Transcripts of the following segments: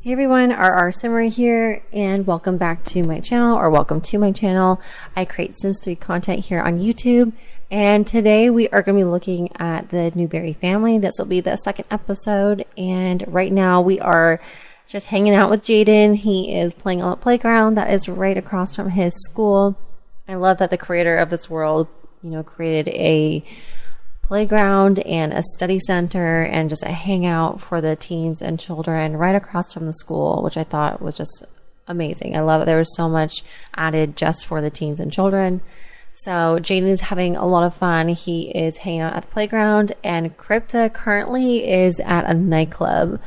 Hey everyone, RR Simmer here, and welcome back to my channel, or welcome to my channel. I create Sims 3 content here on YouTube, and today we are going to be looking at the Newberry family. This will be the second episode, and right now we are just hanging out with Jaden. He is playing on the playground that is right across from his school. I love that the creator of this world, created a playground and a study center and just a hangout for the teens and children right across from the school, which I thought was just amazing. I love that there was so much added just for the teens and children. So Jaden is having a lot of fun. He is hanging out at the playground, and Crypta currently is at a nightclub.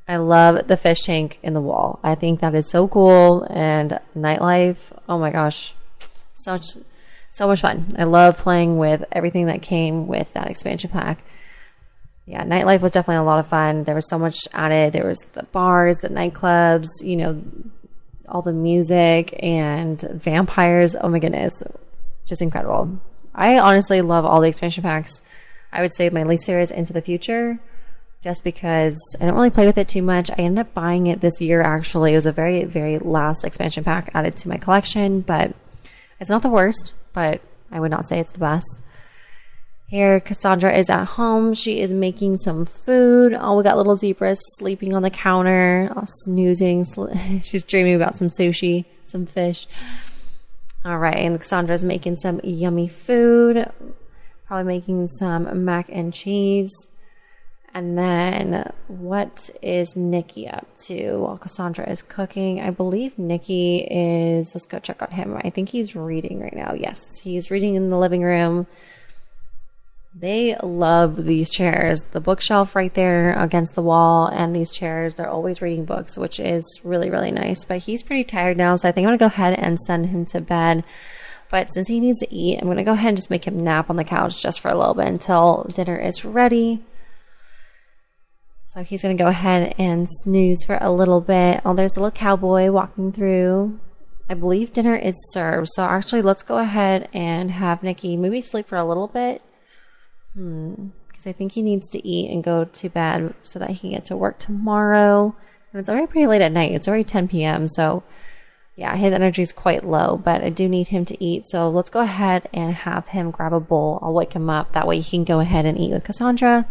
I love the fish tank in the wall. I think that is so cool. And nightlife, oh my gosh, so much fun. I love playing with everything that came with that expansion pack. Yeah, nightlife was definitely a lot of fun. There was so much added. There was the bars, the nightclubs, all the music and vampires. Oh my goodness, just incredible. I honestly love all the expansion packs. I would say my least favorite is Into the Future, just because I don't really play with it too much. I ended up buying it this year, actually. It was a very, very last expansion pack added to my collection, but it's not the worst, but I would not say it's the best. Here, Cassandra is at home. She is making some food. Oh, we got little zebras sleeping on the counter, snoozing. She's dreaming about some sushi, some fish. All right, and Cassandra's making some yummy food. Probably making some mac and cheese. And then what is Nikki up to while Cassandra is cooking? I believe Nikki is, let's go check on him. I think he's reading right now. Yes, he's reading in the living room. They love these chairs. The bookshelf right there against the wall and these chairs, they're always reading books, which is really, really nice. But he's pretty tired now, so I think I'm going to go ahead and send him to bed. But since he needs to eat, I'm going to go ahead and just make him nap on the couch just for a little bit until dinner is ready. So he's going to go ahead and snooze for a little bit. Oh, there's a little cowboy walking through. I believe dinner is served. So actually, let's go ahead and have Nikki maybe sleep for a little bit. Because I think he needs to eat and go to bed so that he can get to work tomorrow. And it's already pretty late at night. It's already 10 p.m. So yeah, his energy is quite low, but I do need him to eat. So let's go ahead and have him grab a bowl. I'll wake him up. That way he can go ahead and eat with Cassandra.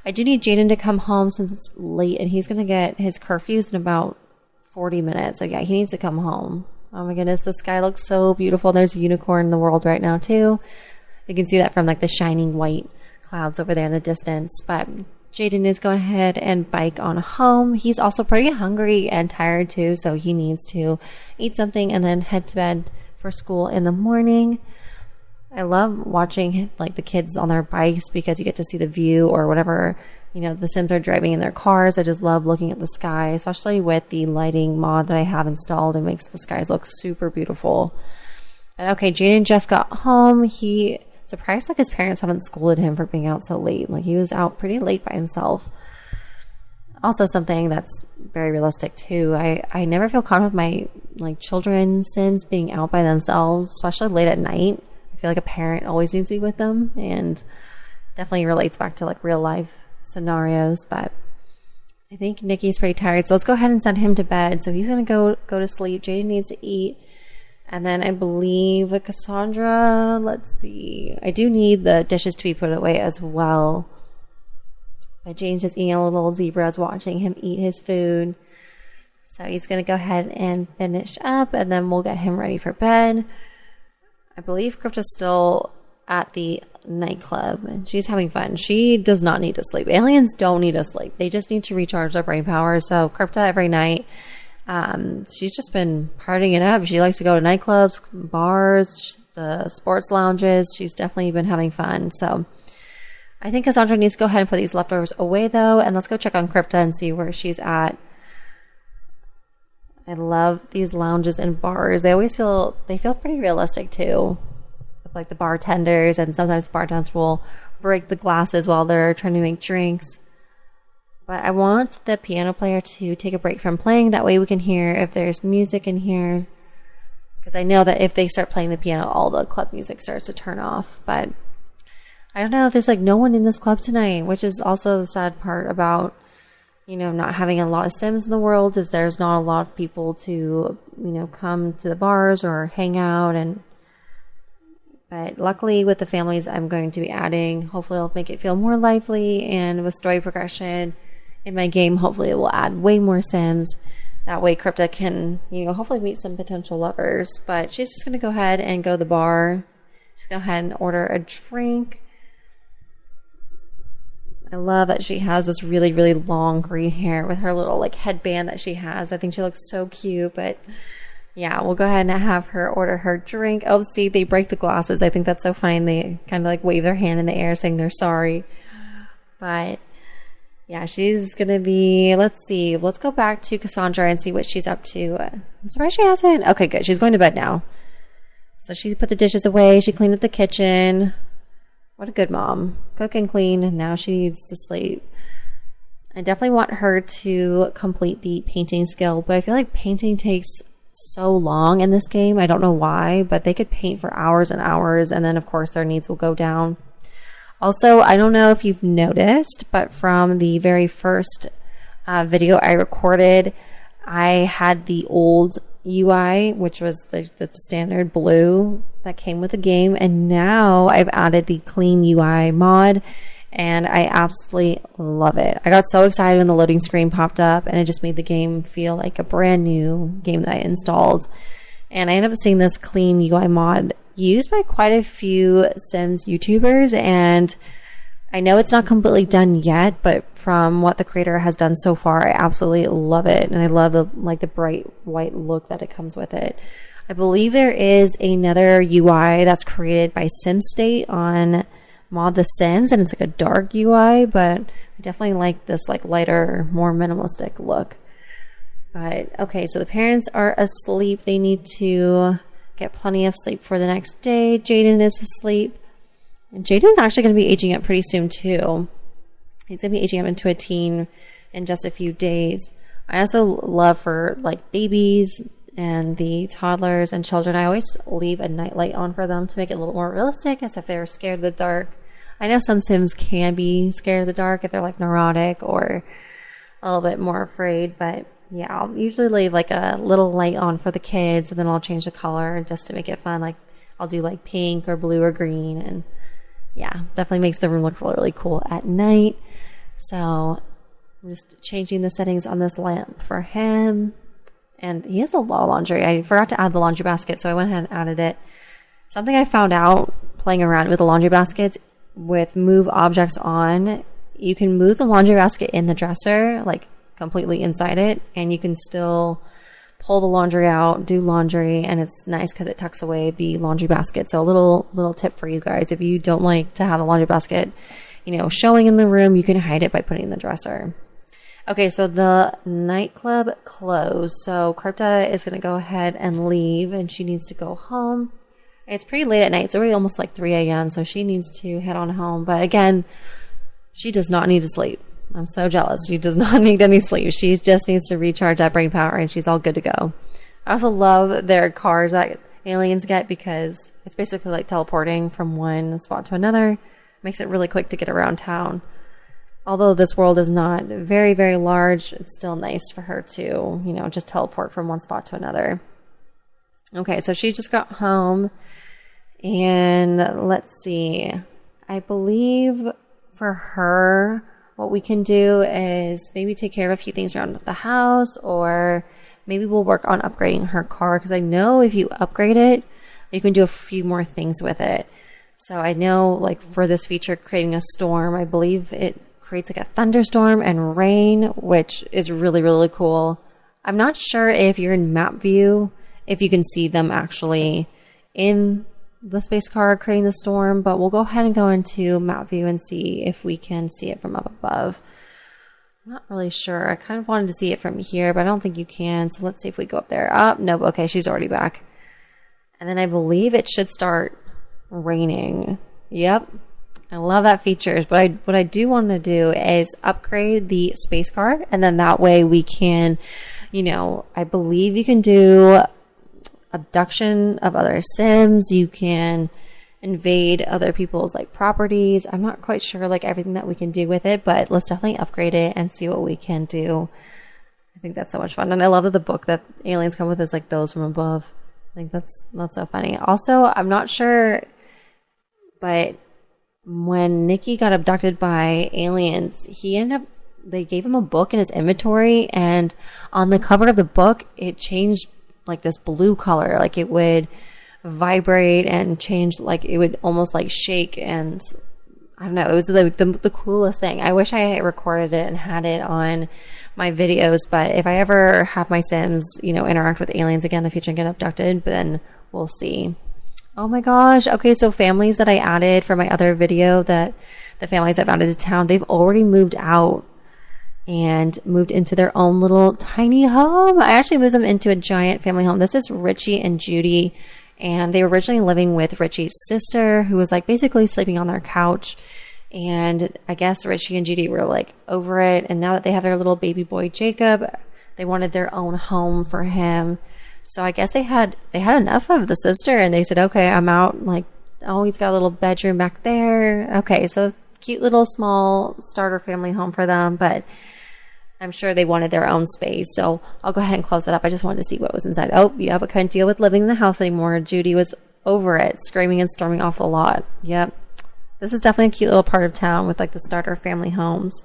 I do need Jaden to come home since it's late, and he's going to get his curfews in about 40 minutes. So yeah, he needs to come home. Oh my goodness, the sky looks so beautiful. There's a unicorn in the world right now too. You can see that from like the shining white clouds over there in the distance. But Jaden is going ahead and bike on home. He's also pretty hungry and tired too, so he needs to eat something and then head to bed for school in the morning. I love watching like the kids on their bikes because you get to see the view or whatever, the Sims are driving in their cars. I just love looking at the sky, especially with the lighting mod that I have installed. It makes the skies look super beautiful. And okay, Jaden just got home. He surprised like his parents haven't scolded him for being out so late. Like he was out pretty late by himself. Also something that's very realistic too. I never feel confident with my children Sims being out by themselves, especially late at night. I feel like a parent always needs to be with them, and definitely relates back to like real life scenarios. But I think Nikki's pretty tired, so let's go ahead and send him to bed. So he's going to go to sleep. Jaden needs to eat. And then I believe with Cassandra, let's see. I do need the dishes to be put away as well. But Jaden's just eating a little zebra. I was watching him eat his food. So he's going to go ahead and finish up, and then we'll get him ready for bed. I believe Krypta's still at the nightclub, and she's having fun. She does not need to sleep. Aliens don't need to sleep. They just need to recharge their brain power. So Krypta every night, she's just been partying it up. She likes to go to nightclubs, bars, the sports lounges. She's definitely been having fun. So I think Cassandra needs to go ahead and put these leftovers away, though, and let's go check on Krypta and see where she's at. I love these lounges and bars. They feel pretty realistic too. With like the bartenders, and sometimes the bartenders will break the glasses while they're trying to make drinks. But I want the piano player to take a break from playing. That way we can hear if there's music in here. Because I know that if they start playing the piano, all the club music starts to turn off. But I don't know if there's like no one in this club tonight, which is also the sad part about not having a lot of Sims in the world is there's not a lot of people to, come to the bars or hang out. But luckily with the families I'm going to be adding, hopefully it'll make it feel more lively, and with story progression in my game, hopefully it will add way more Sims. That way Crypta can, hopefully meet some potential lovers. But she's just going to go ahead and go to the bar. Just go ahead and order a drink. I love that she has this really, really long green hair with her little headband that she has. I think she looks so cute. But yeah, we'll go ahead and have her order her drink. Oh, see, they break the glasses. I think that's so funny. They kind of wave their hand in the air saying they're sorry. But yeah, she's going to be, let's see. Let's go back to Cassandra and see what she's up to. I'm surprised she hasn't. Okay, good. She's going to bed now. So she put the dishes away. She cleaned up the kitchen. What a good mom. Cook and clean. And now she needs to sleep. I definitely want her to complete the painting skill. But I feel like painting takes so long in this game. I don't know why. But they could paint for hours and hours. And then, of course, their needs will go down. Also, I don't know if you've noticed, but from the very first video I recorded, I had the old UI, which was the standard blue that came with the game, and now I've added the clean UI mod, and I absolutely love it. I got so excited when the loading screen popped up, and it just made the game feel like a brand new game that I installed. And I ended up seeing this clean UI mod used by quite a few Sims YouTubers, and I know it's not completely done yet, but from what the creator has done so far, I absolutely love it, and I love the bright white look that it comes with it. I believe there is another UI that's created by SimState on Mod the Sims, and it's a dark UI, but I definitely like this lighter, more minimalistic look. But okay, so the parents are asleep. They need to get plenty of sleep for the next day. Jaden is asleep. And Jaden's actually going to be aging up pretty soon too. He's going to be aging up into a teen in just a few days. I also love for babies and the toddlers and children. I always leave a nightlight on for them to make it a little more realistic, as if they're scared of the dark. I know some Sims can be scared of the dark if they're neurotic or a little bit more afraid, but yeah, I'll usually leave a little light on for the kids, and then I'll change the color just to make it fun. I'll do pink or blue or green, and yeah, definitely makes the room look really, really cool at night. So I'm just changing the settings on this lamp for him. And he has a lot of laundry. I forgot to add the laundry basket, so I went ahead and added it. Something I found out playing around with the laundry baskets, with move objects on, you can move the laundry basket in the dresser, completely inside it, and you can still pull the laundry out, do laundry, and it's nice because it tucks away the laundry basket. So a little tip for you guys: if you don't like to have the laundry basket, showing in the room, you can hide it by putting it in the dresser. Okay, so the nightclub closed, so Krypta is going to go ahead and leave, and she needs to go home. It's pretty late at night. It's already almost 3 a.m., so she needs to head on home. But again, she does not need to sleep. I'm so jealous. She does not need any sleep. She just needs to recharge that brain power, and she's all good to go. I also love their cars that aliens get, because it's basically teleporting from one spot to another. Makes it really quick to get around town. Although this world is not very, very large, it's still nice for her to, just teleport from one spot to another. Okay, so she just got home, and let's see. I believe for her, what we can do is maybe take care of a few things around the house, or maybe we'll work on upgrading her car, because I know if you upgrade it, you can do a few more things with it. So I know for this feature, creating a storm, I believe it creates a thunderstorm and rain, which is really, really cool. I'm not sure if you're in map view, if you can see them actually in the space car creating the storm, but we'll go ahead and go into map view and see if we can see it from up above. I'm not really sure. I kind of wanted to see it from here, but I don't think you can. So let's see if we go up there. Nope. Okay, she's already back. And then I believe it should start raining. Yep. I love that feature. But what I do want to do is upgrade the space car, and then that way we can, I believe you can do abduction of other Sims. You can invade other people's like properties. I'm not quite sure like everything that we can do with it, but let's definitely upgrade it and see what we can do. I think that's so much fun. And I love that the book that aliens come with is like those from above. I think that's so funny. Also, I'm not sure, but when Nikki got abducted by aliens, they gave him a book in his inventory, and on the cover of the book, it changed like this blue color. Like it would vibrate and change, like it would almost like shake, and I don't know, it was the coolest thing. I wish I had recorded it and had it on my videos, but if I ever have my Sims, interact with aliens again in the future and get abducted, then we'll see. Oh my gosh. Okay, so families that I added for my other video, that the families I've added to town, they've already moved out and moved into their own little tiny home. I actually moved them into a giant family home. This is Richie and Judy, and they were originally living with Richie's sister, who was like basically sleeping on their couch. And I guess Richie and Judy were like over it. And now that they have their little baby boy, Jacob, they wanted their own home for him. So I guess they had enough of the sister, and they said, okay, I'm out. Like, oh, he's got a little bedroom back there. Okay. So cute little small starter family home for them, but I'm sure they wanted their own space. So I'll go ahead and close that up. I just wanted to see what was inside. Oh, yeah, but couldn't deal with living in the house anymore. Judy was over it, screaming and storming off the lot. Yep. This is definitely a cute little part of town with like the starter family homes.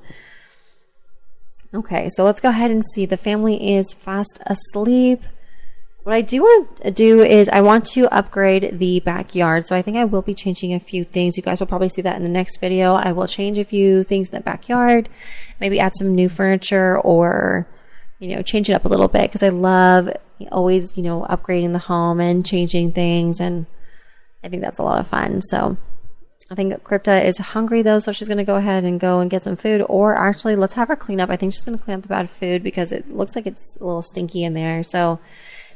Okay, so let's go ahead and see. The family is fast asleep. What I do want to do is I want to upgrade the backyard. So I think I will be changing a few things. You guys will probably see that in the next video. I will change a few things in the backyard, maybe add some new furniture, or, change it up a little bit, because I love always, upgrading the home and changing things. And I think that's a lot of fun. So I think Crypta is hungry though, so she's going to go ahead and go and get some food. Or actually, let's have her clean up. I think she's going to clean up the bad food because it looks like it's a little stinky in there. So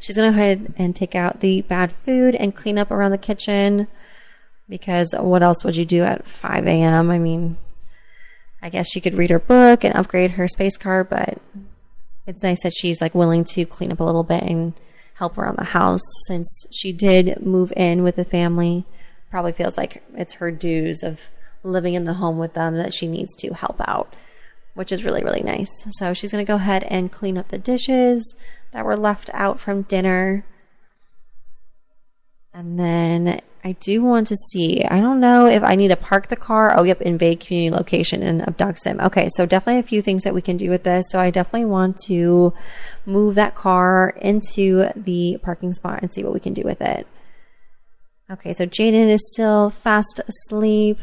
she's going to go ahead and take out the bad food and clean up around the kitchen, because what else would you do at 5 a.m.? I mean, I guess she could read her book and upgrade her space car, but it's nice that she's like willing to clean up a little bit and help around the house, since she did move in with the family. Probably feels like it's her dues of living in the home with them that she needs to help out, which is really, really nice. So she's going to go ahead and clean up the dishes that were left out from dinner. And then I do want to see, I don't know if I need to park the car. Oh, yep, invade community location and abduct sim. Okay, so definitely a few things that we can do with this. So I definitely want to move that car into the parking spot and see what we can do with it. Okay, so Jaden is still fast asleep.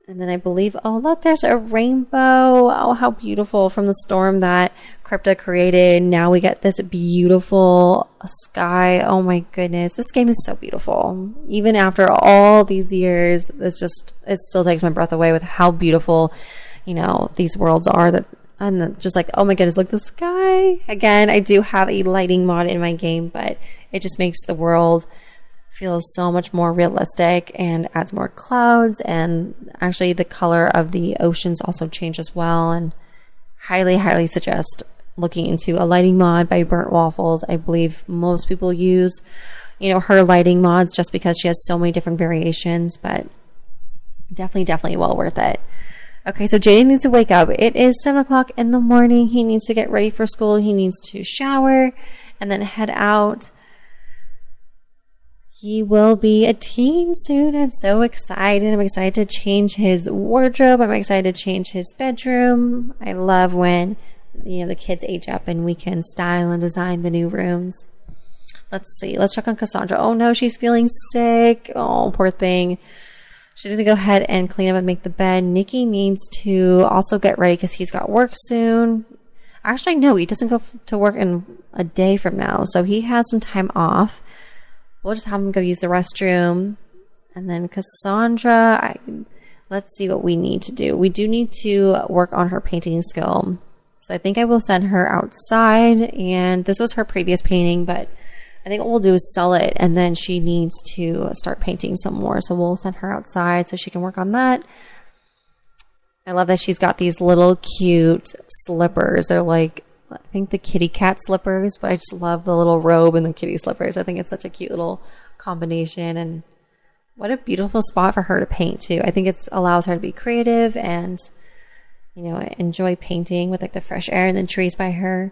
And then I believe, oh, look, there's a rainbow. Oh, how beautiful, from the storm that Crypta created. Now we get this beautiful sky. Oh my goodness, this game is so beautiful. Even after all these years, it still takes my breath away with how beautiful, these worlds are. And just like, oh my goodness, look, the sky. Again, I do have a lighting mod in my game, but it just makes the world feels so much more realistic and adds more clouds. And actually the color of the oceans also change as well. And highly suggest looking into a lighting mod by Burnt Waffles. I believe most people use, her lighting mods just because she has so many different variations, but definitely well worth it. Okay, so Jaden needs to wake up. It is 7 o'clock in the morning. He needs to get ready for school. He needs to shower and then head out. He will be a teen soon. I'm so excited. I'm excited to change his wardrobe. I'm excited to change his bedroom. I love when, the kids age up and we can style and design the new rooms. Let's see. Let's check on Cassandra. Oh no, she's feeling sick. Oh, poor thing. She's going to go ahead and clean up and make the bed. Nikki needs to also get ready because he's got work soon. Actually, no, he doesn't go to work in a day from now. So he has some time off. We'll just have him go use the restroom. And then Cassandra, let's see what we need to do. We do need to work on her painting skill. So I think I will send her outside. And this was her previous painting, but I think what we'll do is sell it. And then she needs to start painting some more. So we'll send her outside so she can work on that. I love that she's got these little cute slippers. They're like, I think the kitty cat slippers, but I just love the little robe and the kitty slippers. I think it's such a cute little combination, and What a beautiful spot for her to paint too. I think it allows her to be creative and, you know, enjoy painting with like the fresh air and the trees by her.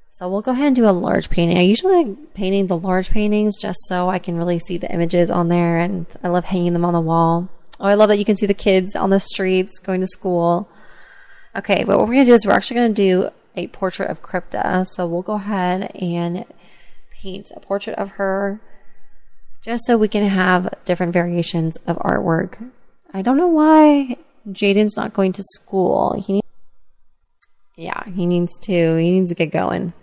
So we'll go ahead and do a large painting. I usually like painting the large paintings just so I can really see the images on there, and I love hanging them on the wall. Oh, I love that you can see the kids on the streets going to school. Okay, but what we're going to do is we're actually going to do a portrait of Crypta. So we'll go ahead and paint a portrait of her just so we can have different variations of artwork. I don't know why Jaden's not going to school. He needs to get going.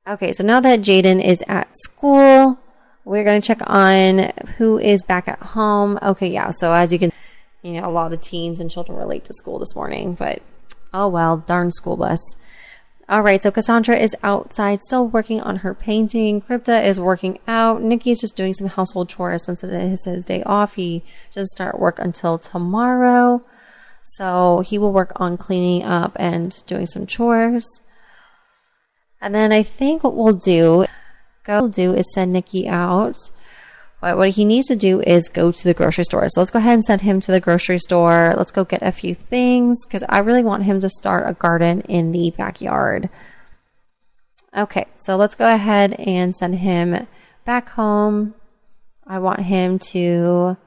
Okay, so now that Jaden is at school, we're going to check on who is back at home. Okay, yeah, so as you can, you know, a lot of the teens and children were late to school this morning, but oh well, darn school bus. All right, so Cassandra is outside still working on her painting. Crypta is working out. Nikki is just doing some household chores since it is his day off. He doesn't start work until tomorrow, so he will work on cleaning up and doing some chores. And then I think what we'll do is send Nikki out. But what he needs to do is go to the grocery store. So let's go ahead and send him to the grocery store. Let's go get a few things because I really want him to start a garden in the backyard. Okay, so let's go ahead and send him back home. I want him to,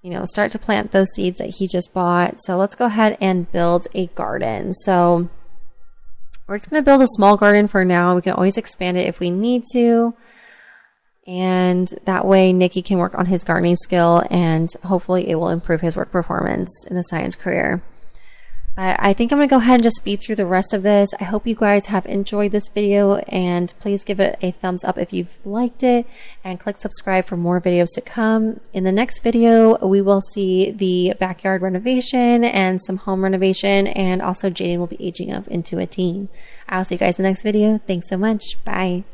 you know, start to plant those seeds that he just bought. So let's go ahead and build a garden. So we're just going to build a small garden for now. We can always expand it if we need to. And that way Nikki can work on his gardening skill and hopefully it will improve his work performance in the science career. But I think I'm going to go ahead and just speed through the rest of this. I hope you guys have enjoyed this video, and please give it a thumbs up if you've liked it, and click subscribe for more videos to come. In the next video, we will see the backyard renovation and some home renovation, and also Jaden will be aging up into a teen. I'll see you guys in the next video. Thanks so much. Bye.